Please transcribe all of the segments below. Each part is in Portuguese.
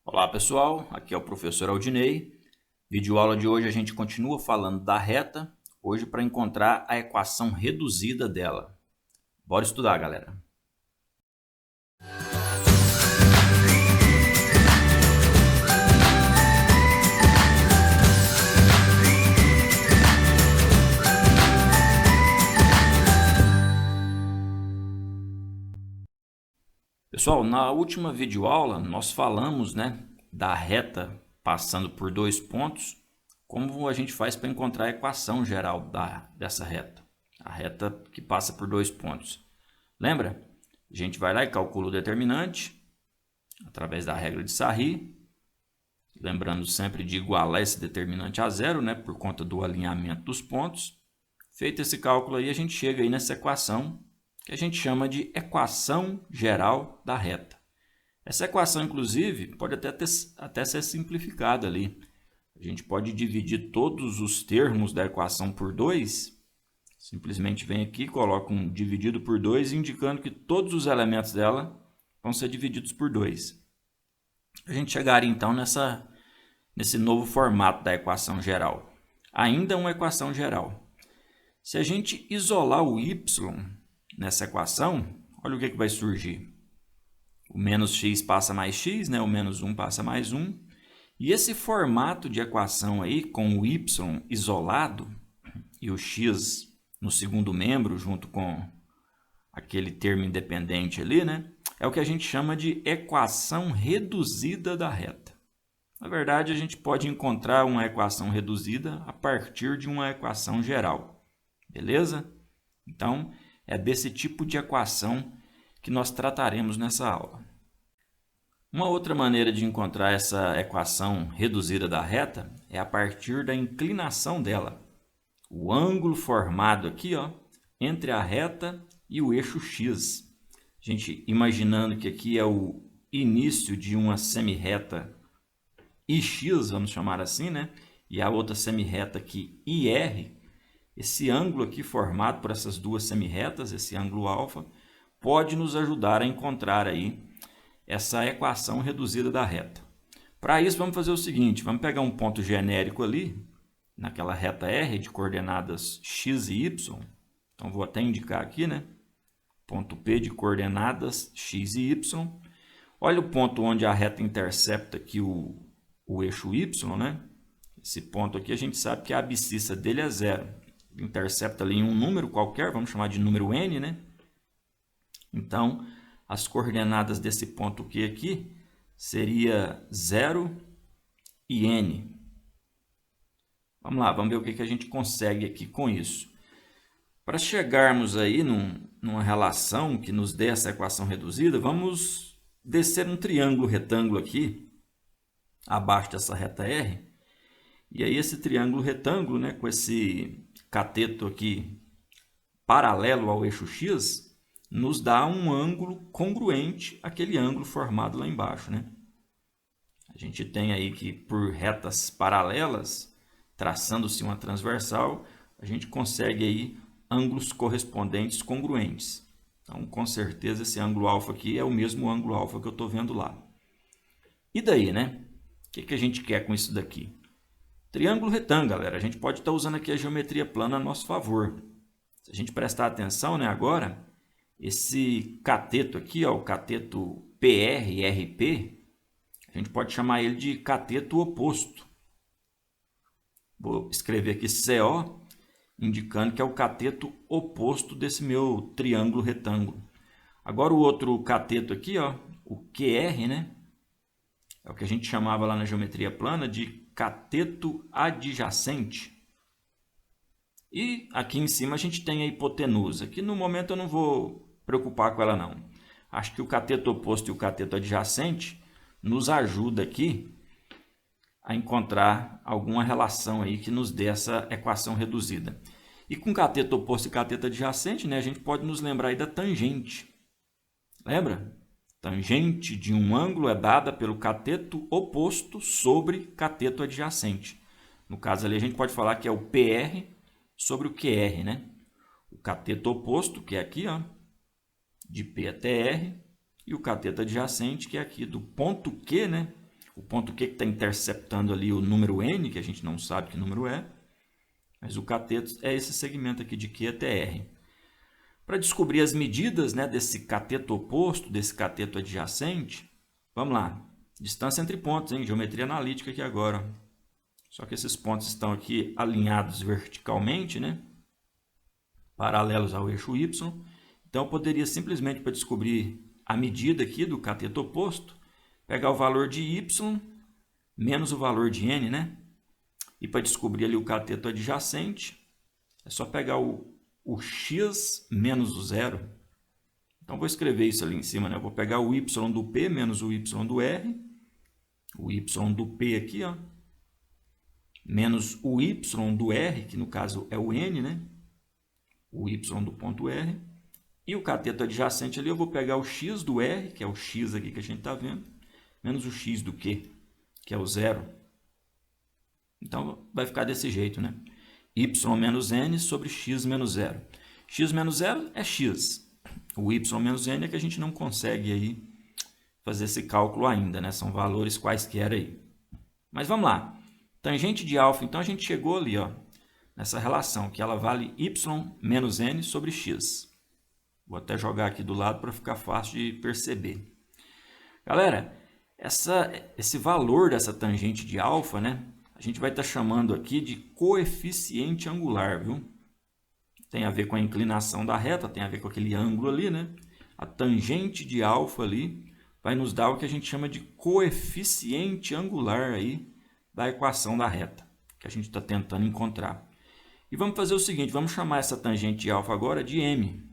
Olá pessoal, aqui é o professor Aldinei. Vídeo aula de hoje a gente continua falando da reta, hoje para encontrar a equação reduzida dela. Bora estudar, galera. Pessoal, na última videoaula nós falamos, da reta passando por dois pontos, como a gente faz para encontrar a equação geral dessa reta, a reta que passa por dois pontos. Lembra? A gente vai lá e calcula o determinante através da regra de Sarry, lembrando sempre de igualar esse determinante a zero, por conta do alinhamento dos pontos. Feito esse cálculo aí, a gente chega aí nessa equação que a gente chama de equação geral da reta. Essa equação, inclusive, pode até ser simplificada ali. A gente pode dividir todos os termos da equação por 2. Simplesmente vem aqui, coloca um dividido por 2, indicando que todos os elementos dela vão ser divididos por 2. A gente chegaria, então, nesse novo formato da equação geral. Ainda uma equação geral. Se a gente isolar o y nessa equação, olha o que vai surgir. O menos x passa mais x, o menos 1 passa mais 1. E esse formato de equação aí, com o y isolado e o x no segundo membro, junto com aquele termo independente ali, é o que a gente chama de equação reduzida da reta. Na verdade, a gente pode encontrar uma equação reduzida a partir de uma equação geral. Beleza? Então, é desse tipo de equação que nós trataremos nessa aula. Uma outra maneira de encontrar essa equação reduzida da reta é a partir da inclinação dela. O ângulo formado aqui, entre a reta e o eixo x. A gente imaginando que aqui é o início de uma semirreta IX, vamos chamar assim, e a outra semirreta aqui IR. Esse ângulo aqui formado por essas duas semirretas, esse ângulo alfa, pode nos ajudar a encontrar aí essa equação reduzida da reta. Para isso, vamos fazer o seguinte, vamos pegar um ponto genérico ali, naquela reta R de coordenadas x e y. Então, vou até indicar aqui, ponto P de coordenadas x e y. Olha o ponto onde a reta intercepta aqui o eixo y, Esse ponto aqui a gente sabe que a abscissa dele é zero. Intercepta ali em um número qualquer, vamos chamar de número n, Então, as coordenadas desse ponto Q aqui seria 0 e n. Vamos lá, vamos ver o que a gente consegue aqui com isso. Para chegarmos aí numa relação que nos dê essa equação reduzida, vamos descer um triângulo retângulo aqui, abaixo dessa reta R. E aí esse triângulo retângulo, com esse cateto aqui paralelo ao eixo x, nos dá um ângulo congruente àquele ângulo formado lá embaixo, A gente tem aí que por retas paralelas, traçando-se uma transversal, a gente consegue aí ângulos correspondentes congruentes. Então, com certeza, esse ângulo alfa aqui é o mesmo ângulo alfa que eu estou vendo lá. E daí, O que a gente quer com isso daqui? Triângulo retângulo, galera. A gente pode estar usando aqui a geometria plana a nosso favor. Se a gente prestar atenção, agora, esse cateto aqui, o cateto PRRP, a gente pode chamar ele de cateto oposto. Vou escrever aqui CO, indicando que é o cateto oposto desse meu triângulo retângulo. Agora o outro cateto aqui, o QR, é o que a gente chamava lá na geometria plana de cateto adjacente. E aqui em cima a gente tem a hipotenusa, que no momento eu não vou preocupar com ela não. Acho que o cateto oposto e o cateto adjacente nos ajuda aqui a encontrar alguma relação aí que nos dê essa equação reduzida. E com cateto oposto e cateto adjacente, a gente pode nos lembrar aí da tangente. Lembra? Tangente de um ângulo é dada pelo cateto oposto sobre cateto adjacente. No caso ali a gente pode falar que é o PR sobre o QR, O cateto oposto, que é aqui, de P até R, e o cateto adjacente, que é aqui do ponto Q, O ponto Q que está interceptando ali o número n, que a gente não sabe que número é, mas o cateto é esse segmento aqui de Q até R. Para descobrir as medidas, né, desse cateto oposto, desse cateto adjacente, vamos lá. Distância entre pontos, hein? Geometria analítica aqui agora. Só que esses pontos estão aqui alinhados verticalmente, né? Paralelos ao eixo Y. Então, eu poderia simplesmente, para descobrir a medida aqui do cateto oposto, pegar o valor de Y menos o valor de N, né? E para descobrir ali o cateto adjacente, é só pegar o X menos o zero. Então, vou escrever isso ali em cima, né? Eu vou pegar o Y do P menos o Y do R. O Y do P aqui, ó. Menos o Y do R, que no caso é o N, né? O Y do ponto R. E o cateto adjacente ali, eu vou pegar o X do R, que é o X aqui que a gente está vendo, menos o X do Q, que é o zero. Então, vai ficar desse jeito, né? Y menos N sobre X menos zero. X menos zero é X. O Y menos N é que a gente não consegue aí fazer esse cálculo ainda, né? São valores quaisquer aí. Mas vamos lá. Tangente de alfa, então a gente chegou ali, ó, nessa relação, que ela vale Y menos N sobre X. Vou até jogar aqui do lado para ficar fácil de perceber. Galera, esse valor dessa tangente de alfa, né, a gente vai estar chamando aqui de coeficiente angular, viu? Tem a ver com a inclinação da reta, tem a ver com aquele ângulo ali, né? A tangente de alfa ali vai nos dar o que a gente chama de coeficiente angular aí da equação da reta, que a gente está tentando encontrar. E vamos fazer o seguinte, vamos chamar essa tangente de alfa agora de M.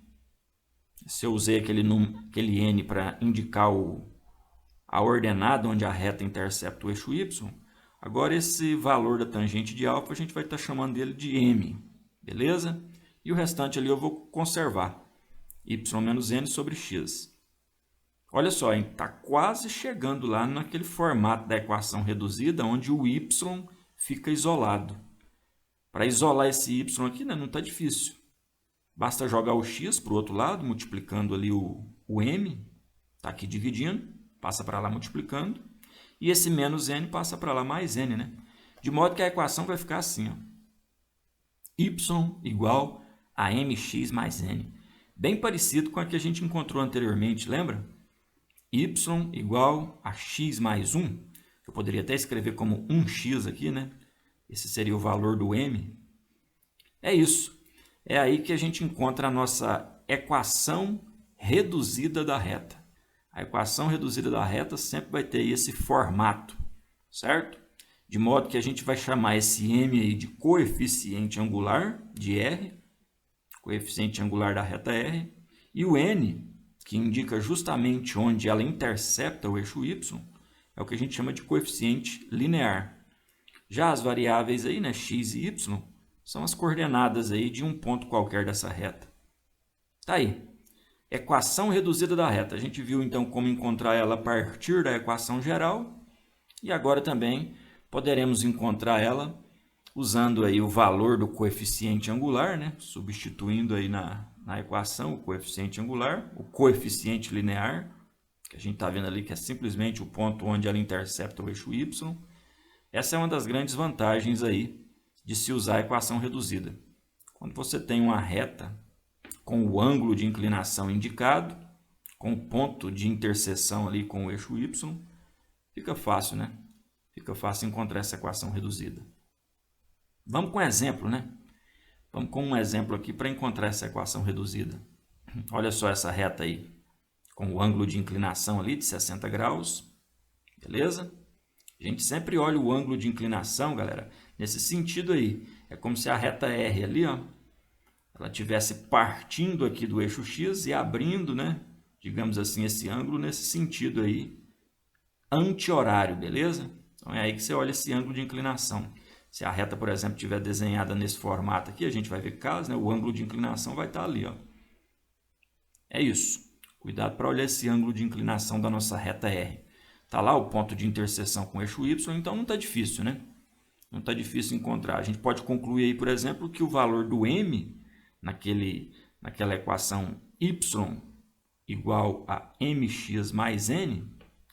Se eu usei aquele N para indicar a ordenada onde a reta intercepta o eixo Y, agora esse valor da tangente de alfa a gente vai estar chamando dele de M, beleza? E o restante ali eu vou conservar, Y menos N sobre X. Olha só, está quase chegando lá naquele formato da equação reduzida, onde o y fica isolado. Para isolar esse y aqui, né, não está difícil. Basta jogar o x para o outro lado, multiplicando ali o m, está aqui dividindo, passa para lá multiplicando, e esse menos n passa para lá mais n, né? De modo que a equação vai ficar assim, ó. Y igual a mx mais n. Bem parecido com a que a gente encontrou anteriormente, lembra? Y igual a x mais 1. Eu poderia até escrever como 1x aqui, né? Esse seria o valor do m. É isso. É aí que a gente encontra a nossa equação reduzida da reta. A equação reduzida da reta sempre vai ter esse formato, certo? De modo que a gente vai chamar esse m aí de coeficiente angular de R, coeficiente angular da reta R, e o n, que indica justamente onde ela intercepta o eixo y, é o que a gente chama de coeficiente linear. Já as variáveis aí, né, x e y, são as coordenadas aí de um ponto qualquer dessa reta. Tá aí. Equação reduzida da reta. A gente viu então como encontrar ela a partir da equação geral e agora também poderemos encontrar ela usando aí o valor do coeficiente angular, né, substituindo aí na equação o coeficiente angular, o coeficiente linear, que a gente está vendo ali que é simplesmente o ponto onde ela intercepta o eixo y. Essa é uma das grandes vantagens aí de se usar a equação reduzida. Quando você tem uma reta com o ângulo de inclinação indicado, com o ponto de interseção ali com o eixo y, fica fácil, né? Fica fácil encontrar essa equação reduzida. Vamos com um exemplo, né? Vamos com um exemplo aqui para encontrar essa equação reduzida. Olha só essa reta aí, com o ângulo de inclinação ali de 60 graus, beleza? A gente sempre olha o ângulo de inclinação, galera, nesse sentido aí. É como se a reta R ali, ó, ela estivesse partindo aqui do eixo X e abrindo, né, digamos assim, esse ângulo nesse sentido aí, anti-horário, beleza? Então é aí que você olha esse ângulo de inclinação. Se a reta, por exemplo, estiver desenhada nesse formato aqui, a gente vai ver caso, né, o ângulo de inclinação vai estar ali, ó. É isso. Cuidado para olhar esse ângulo de inclinação da nossa reta R. Está lá o ponto de interseção com o eixo Y, então não está difícil, né? Não está difícil encontrar. A gente pode concluir aí, por exemplo, que o valor do m naquela equação y igual a mx mais n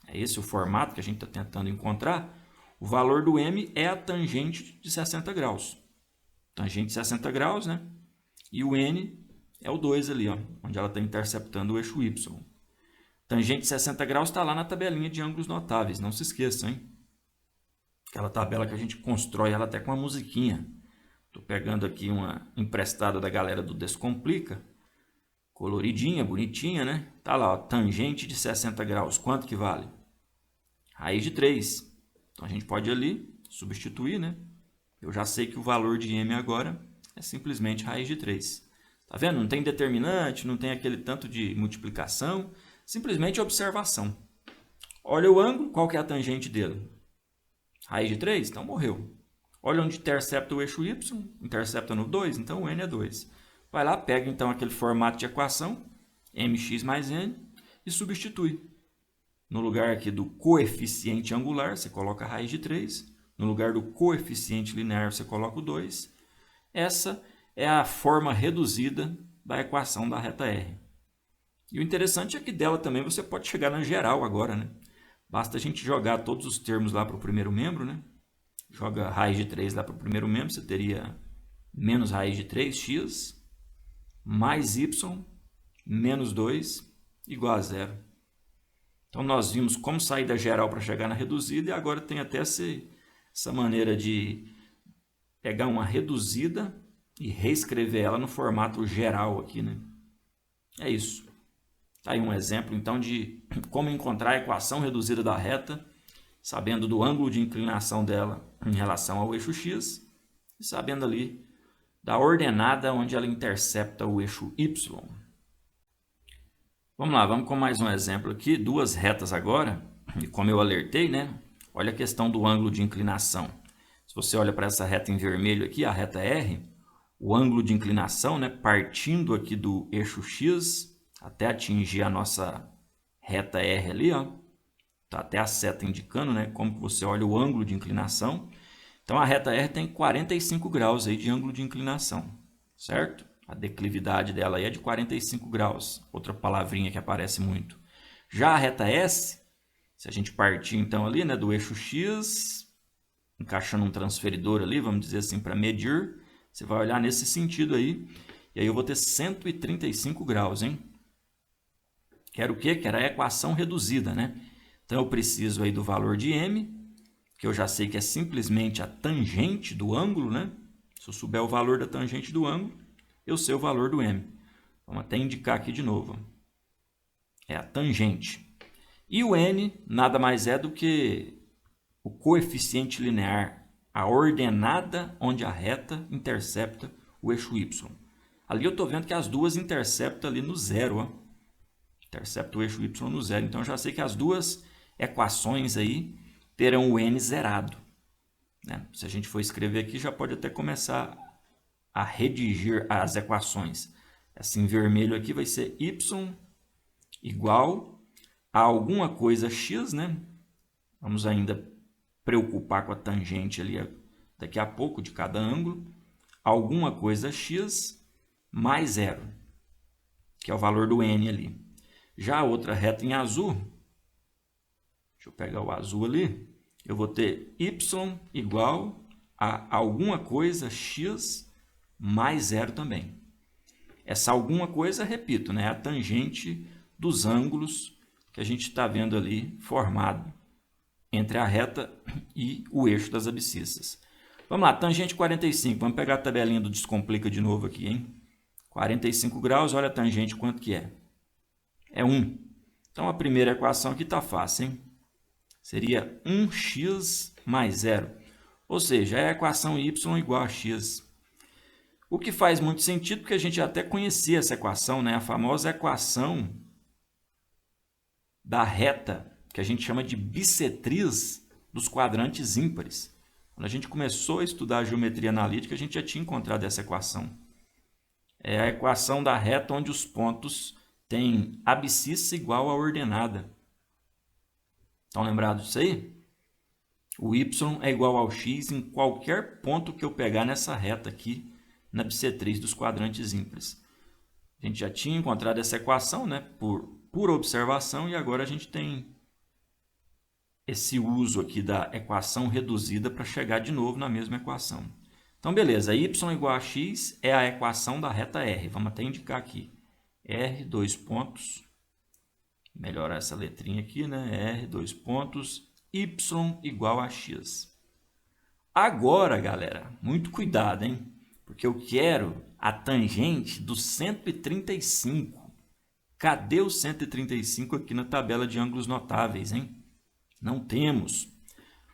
é esse o formato que a gente está tentando encontrar, o valor do m é a tangente de 60 graus. Tangente de 60 graus, né? E o n é o 2 ali, ó, onde ela está interceptando o eixo y. Tangente de 60 graus está lá na tabelinha de ângulos notáveis, não se esqueçam, hein? Aquela tabela que a gente constrói ela até com uma musiquinha. Estou pegando aqui uma emprestada da galera do Descomplica, coloridinha, bonitinha, né? Tá lá, ó, tangente de 60 graus, quanto que vale? Raiz de 3. Então a gente pode ali substituir, né? Eu já sei que o valor de m agora é simplesmente raiz de 3. Tá vendo? Não tem determinante, não tem aquele tanto de multiplicação, simplesmente observação. Olha o ângulo, qual que é a tangente dele? Raiz de 3? Então morreu. Olha onde intercepta o eixo y, intercepta no 2, então o n é 2. Vai lá, pega então aquele formato de equação, mx mais n, e substitui. No lugar aqui do coeficiente angular, você coloca a raiz de 3. No lugar do coeficiente linear, você coloca o 2. Essa é a forma reduzida da equação da reta R. E o interessante é que dela também você pode chegar na geral agora, né? Basta a gente jogar todos os termos lá para o primeiro membro, né? Joga raiz de 3 lá para o primeiro membro, você teria menos raiz de 3x mais y menos 2 igual a 0. Então, nós vimos como sair da geral para chegar na reduzida e agora tem até essa maneira de pegar uma reduzida e reescrever ela no formato geral aqui, né? É isso. Tá aí um exemplo, então, de como encontrar a equação reduzida da reta, sabendo do ângulo de inclinação dela em relação ao eixo x e sabendo ali da ordenada onde ela intercepta o eixo y. Vamos lá, vamos com mais um exemplo aqui, duas retas agora, e como eu alertei, né? Olha a questão do ângulo de inclinação. Se você olha para essa reta em vermelho aqui, a reta R, o ângulo de inclinação, né, partindo aqui do eixo x até atingir a nossa reta R ali, ó, tá até a seta indicando, né, como que você olha o ângulo de inclinação. Então a reta R tem 45 graus aí de ângulo de inclinação, certo? A declividade dela aí é de 45 graus, outra palavrinha que aparece muito. Já a reta S, se a gente partir então ali, né, do eixo X, encaixando um transferidor ali, vamos dizer assim, para medir, você vai olhar nesse sentido aí, e aí eu vou ter 135 graus, hein? Quero o quê? Quero a equação reduzida, né? Então eu preciso aí do valor de m, que eu já sei que é simplesmente a tangente do ângulo, né? Se eu souber o valor da tangente do ângulo, eu sei o valor do m. Vamos até indicar aqui de novo. É a tangente. E o n nada mais é do que o coeficiente linear, a ordenada onde a reta intercepta o eixo y. Ali eu estou vendo que as duas interceptam ali no zero, ó. Intercepta o eixo y no zero. Então eu já sei que as duas equações aí terão o n zerado, né? Se a gente for escrever aqui, já pode até começar a redigir as equações. Essa em vermelho aqui vai ser y igual a alguma coisa x, né? Vamos ainda preocupar com a tangente ali daqui a pouco de cada ângulo. Alguma coisa x mais zero, que é o valor do n ali. Já a outra reta em azul, deixa eu pegar o azul ali, eu vou ter y igual a alguma coisa x mais zero também. Essa alguma coisa, repito, né, é a tangente dos ângulos que a gente está vendo ali formado entre a reta e o eixo das abscissas. Vamos lá, tangente 45. Vamos pegar a tabelinha do Descomplica de novo aqui, hein? 45 graus, olha a tangente, quanto que é? É 1. Então, a primeira equação aqui está fácil, hein? Seria 1x mais 0. Ou seja, é a equação y igual a x. O que faz muito sentido, porque a gente até conhecia essa equação, né? A famosa equação da reta, que a gente chama de bissetriz dos quadrantes ímpares. Quando a gente começou a estudar a geometria analítica, a gente já tinha encontrado essa equação. É a equação da reta onde os pontos têm abscissa igual a ordenada. Estão lembrados disso aí? O y é igual ao x em qualquer ponto que eu pegar nessa reta aqui, na bissetriz dos quadrantes ímpares. A gente já tinha encontrado essa equação, né, por observação, e agora a gente tem esse uso aqui da equação reduzida para chegar de novo na mesma equação. Então, beleza, y igual a x é a equação da reta R. Vamos até indicar aqui. R, dois pontos, melhorar essa letrinha aqui, né? R, dois pontos, y igual a x. Agora, galera, muito cuidado, hein? Porque eu quero a tangente do 135. Cadê o 135 aqui na tabela de ângulos notáveis, hein? Não temos.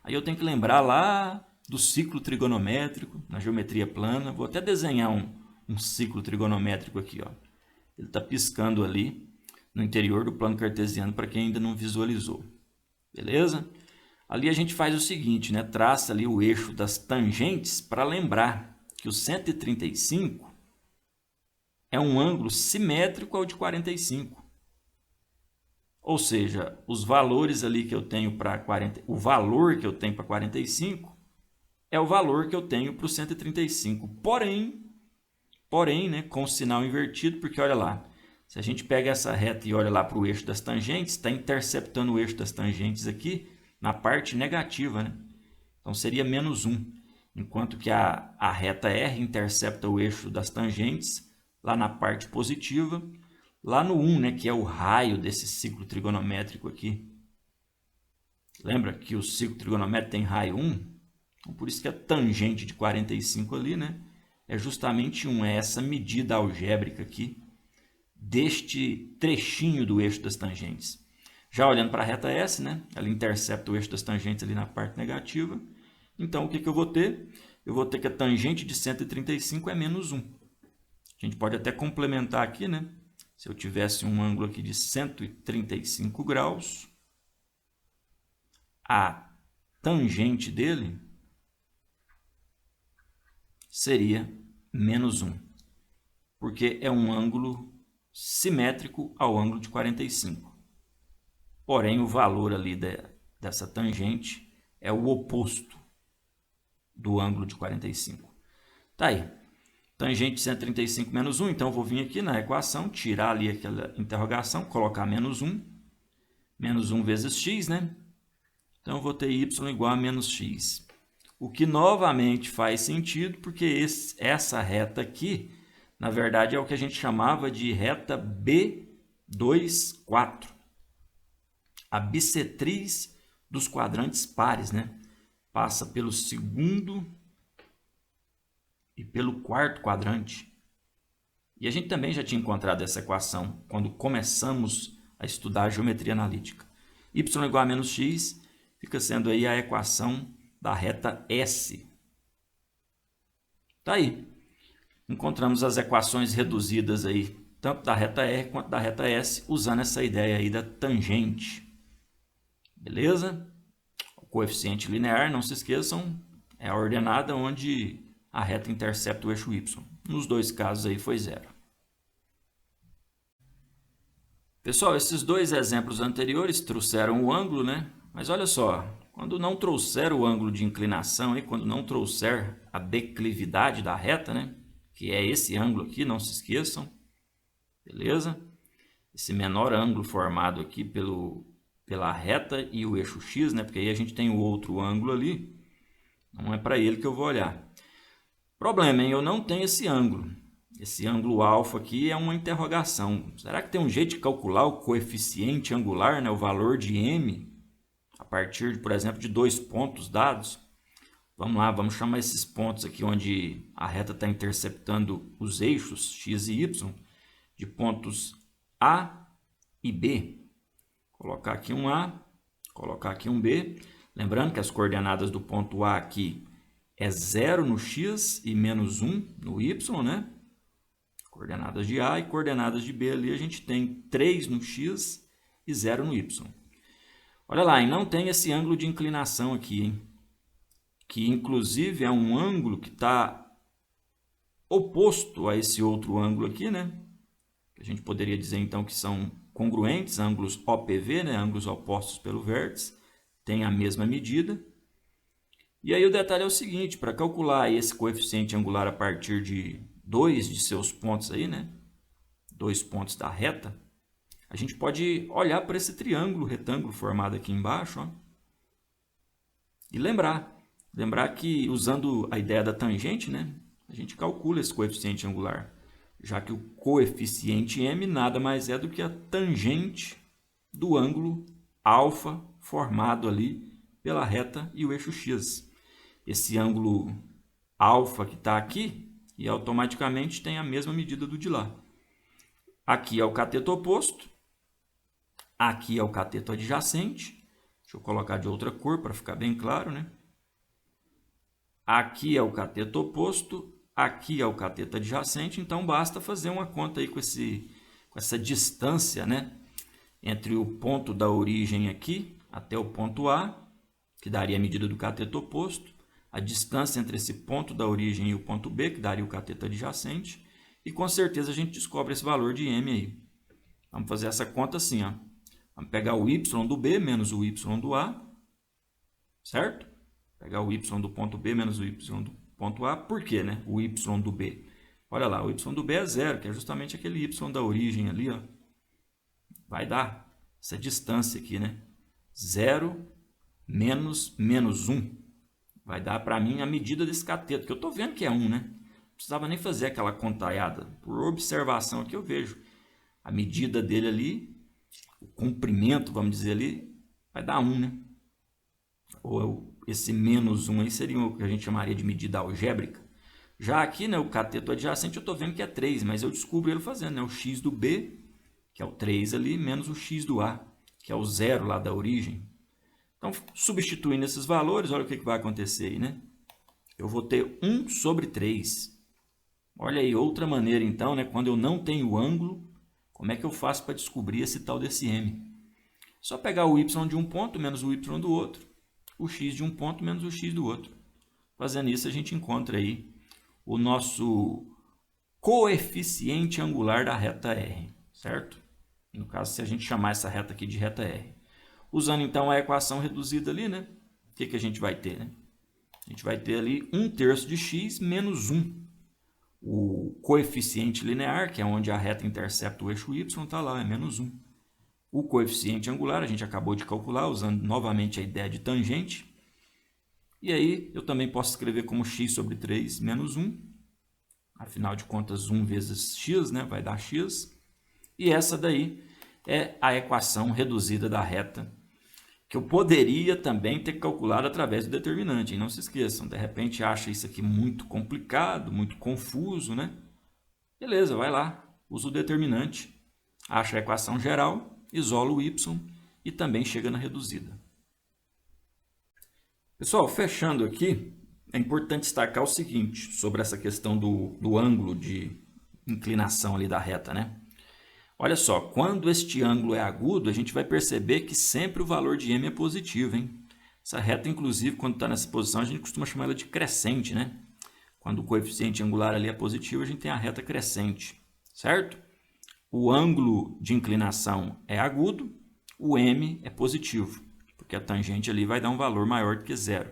Aí eu tenho que lembrar lá do ciclo trigonométrico na geometria plana. Vou até desenhar um ciclo trigonométrico aqui, ó. Ele está piscando ali no interior do plano cartesiano para quem ainda não visualizou. Beleza? Ali a gente faz o seguinte, né? Traça ali o eixo das tangentes para lembrar que o 135 é um ângulo simétrico ao de 45. Ou seja, os valores ali que eu tenho para 40, o valor que eu tenho para 45 é o valor que eu tenho para o 135. Porém, né, com o sinal invertido, porque olha lá, se a gente pega essa reta e olha lá para o eixo das tangentes, está interceptando o eixo das tangentes aqui na parte negativa, né? Então seria menos 1, enquanto que a reta R intercepta o eixo das tangentes lá na parte positiva, lá no 1, né, que é o raio desse ciclo trigonométrico aqui. Lembra que o ciclo trigonométrico tem raio 1? Então, por isso que a tangente de 45 ali, né, é justamente 1, é essa medida algébrica aqui deste trechinho do eixo das tangentes. Já olhando para a reta S, né, ela intercepta o eixo das tangentes ali na parte negativa. Então, o que eu vou ter? Eu vou ter que a tangente de 135 é menos 1. A gente pode até complementar aqui, né? Se eu tivesse um ângulo aqui de 135 graus, a tangente dele seria menos 1, porque é um ângulo simétrico ao ângulo de 45. Porém, o valor ali dessa tangente é o oposto do ângulo de 45. Tá aí. Tangente de 135 menos 1, então eu vou vir aqui na equação, tirar ali aquela interrogação, colocar menos 1. Menos 1 vezes x, né? Então eu vou ter y igual a menos x. O que novamente faz sentido, porque essa reta aqui, na verdade, é o que a gente chamava de reta B24. A bissetriz dos quadrantes pares, né? Passa pelo segundo e pelo quarto quadrante. E a gente também já tinha encontrado essa equação quando começamos a estudar a geometria analítica. Y igual a menos x fica sendo aí a equação da reta S. Tá aí. Encontramos as equações reduzidas aí, tanto da reta R quanto da reta S, usando essa ideia aí da tangente. Beleza? O coeficiente linear, não se esqueçam, é a ordenada onde a reta intercepta o eixo y. Nos dois casos aí foi 0. Pessoal, esses dois exemplos anteriores trouxeram o ângulo, né? Mas olha só, quando não trouxer o ângulo de inclinação, quando não trouxer a declividade da reta, né? Que é esse ângulo aqui, não se esqueçam. Beleza? Esse menor ângulo formado aqui pela reta e o eixo x, né? Porque aí a gente tem o outro ângulo ali. Não é para ele que eu vou olhar. Problema, hein? Eu não tenho esse ângulo. Esse ângulo alfa aqui é uma interrogação. Será que tem um jeito de calcular o coeficiente angular, né? O valor de m, a partir, por exemplo, de 2 pontos dados? Vamos lá, vamos chamar esses pontos aqui onde a reta está interceptando os eixos x e y de pontos A e B. Colocar aqui um A, colocar aqui um B. Lembrando que as coordenadas do ponto A aqui é 0 no x e menos 1 no y, né? Coordenadas de A e coordenadas de B ali a gente tem 3 no x e 0 no y. Olha lá, e não tem esse ângulo de inclinação aqui, hein? Que inclusive é um ângulo que está oposto a esse outro ângulo aqui, né? A gente poderia dizer então que são congruentes, ângulos OPV, né? Ângulos opostos pelo vértice, tem a mesma medida. E aí o detalhe é o seguinte, para calcular esse coeficiente angular a partir de 2 de seus pontos aí, né? 2 pontos da reta, a gente pode olhar para esse triângulo retângulo formado aqui embaixo, ó. E lembrar que usando a ideia da tangente, né, a gente calcula esse coeficiente angular, já que o coeficiente m nada mais é do que a tangente do ângulo alfa formado ali pela reta e o eixo x. Esse ângulo alfa que está aqui e automaticamente tem a mesma medida do de lá. Aqui é o cateto oposto, aqui é o cateto adjacente. Deixa eu colocar de outra cor para ficar bem claro, né? Aqui é o cateto oposto, aqui é o cateto adjacente, então basta fazer uma conta aí com essa distância, né, entre o ponto da origem aqui até o ponto A, que daria a medida do cateto oposto, a distância entre esse ponto da origem e o ponto B, que daria o cateto adjacente, e com certeza a gente descobre esse valor de m aí. Vamos fazer essa conta assim, ó. Vamos pegar o y do B menos o y do A, certo? Pegar o y do ponto B menos o y do ponto A. Por quê, né? O y do B. Olha lá, o y do B é 0, que é justamente aquele y da origem ali, ó. Vai dar essa distância aqui, né? 0 menos 1. Vai dar para mim a medida desse cateto, que eu estou vendo que é 1, né? Não precisava nem fazer aquela contaiada. Por observação aqui eu vejo a medida dele ali, o comprimento, vamos dizer ali, vai dar 1, né? Ou esse menos 1 aí seria o que a gente chamaria de medida algébrica. Já aqui, né, o cateto adjacente, eu estou vendo que é 3, mas eu descubro ele fazendo, né? O x do B, que é o 3 ali, menos o x do A, que é o 0 lá da origem. Então, substituindo esses valores, olha o que vai acontecer aí, né? Eu vou ter 1 sobre 3. Olha aí, outra maneira então, né? Quando eu não tenho ângulo, como é que eu faço para descobrir esse tal desse m? Só pegar o y de um ponto menos o y do outro, o x de um ponto menos o x do outro. Fazendo isso, a gente encontra aí o nosso coeficiente angular da reta R, certo? No caso, se a gente chamar essa reta aqui de reta R. Usando então a equação reduzida ali, né? O que a gente vai ter, né? A gente vai ter ali 1/3 de x menos 1. O coeficiente linear, que é onde a reta intercepta o eixo y, está lá, é menos 1. O coeficiente angular, a gente acabou de calcular, usando novamente a ideia de tangente. E aí, eu também posso escrever como x sobre 3 menos 1. Afinal de contas, 1 vezes x, né? Vai dar x. E essa daí é a equação reduzida da reta, que eu poderia também ter calculado através do determinante. E não se esqueçam, de repente acha isso aqui muito complicado, muito confuso, né? Beleza, vai lá, usa o determinante, acha a equação geral, isola o y e também chega na reduzida. Pessoal, fechando aqui, é importante destacar o seguinte sobre essa questão do ângulo de inclinação ali da reta, né? Olha só, quando este ângulo é agudo, a gente vai perceber que sempre o valor de m é positivo, hein? Essa reta, inclusive, quando está nessa posição, a gente costuma chamar ela de crescente, né? Quando o coeficiente angular ali é positivo, a gente tem a reta crescente, certo? O ângulo de inclinação é agudo, o m é positivo, porque a tangente ali vai dar um valor maior do que 0.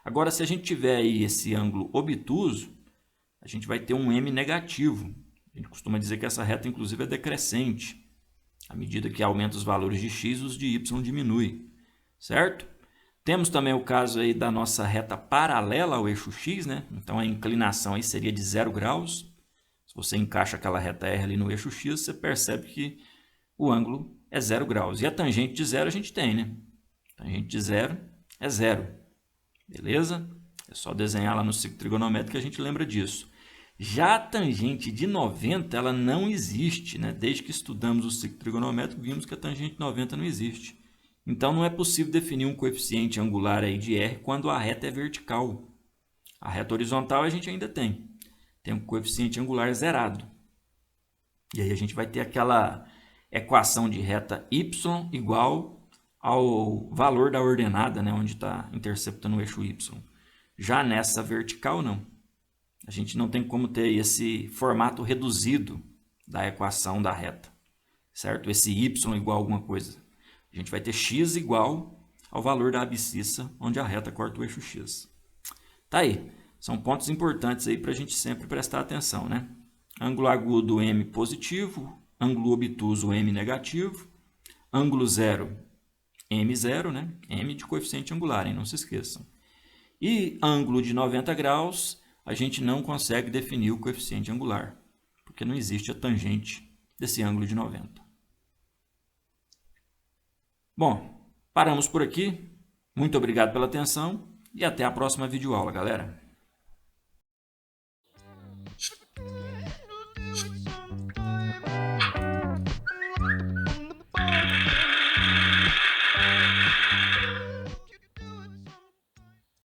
Agora, se a gente tiver aí esse ângulo obtuso, a gente vai ter um m negativo. A gente costuma dizer que essa reta, inclusive, é decrescente. À medida que aumenta os valores de x, os de y diminuem, certo? Temos também o caso aí da nossa reta paralela ao eixo x, né? Então, a inclinação aí seria de 0 graus. Se você encaixa aquela reta R ali no eixo x, você percebe que o ângulo é 0 graus. E a tangente de 0 a gente tem, né? A tangente de 0 é 0. Beleza? É só desenhar lá no ciclo trigonométrico que a gente lembra disso. Já a tangente de 90, ela não existe, né? Desde que estudamos o ciclo trigonométrico, vimos que a tangente de 90 não existe. Então, não é possível definir um coeficiente angular aí de R quando a reta é vertical. A reta horizontal a gente ainda tem. Tem um coeficiente angular zerado. E aí a gente vai ter aquela equação de reta y igual ao valor da ordenada, né? Onde está interceptando o eixo y. Já nessa vertical, não. A gente não tem como ter esse formato reduzido da equação da reta, certo? Esse y igual a alguma coisa. A gente vai ter x igual ao valor da abscissa, onde a reta corta o eixo x. Tá aí. São pontos importantes aí para a gente sempre prestar atenção, né? Ângulo agudo m positivo, ângulo obtuso m negativo, ângulo zero M0, né? M de coeficiente angular, hein? Não se esqueçam. E ângulo de 90 graus, a gente não consegue definir o coeficiente angular, porque não existe a tangente desse ângulo de 90. Bom, paramos por aqui. Muito obrigado pela atenção e até a próxima videoaula, galera.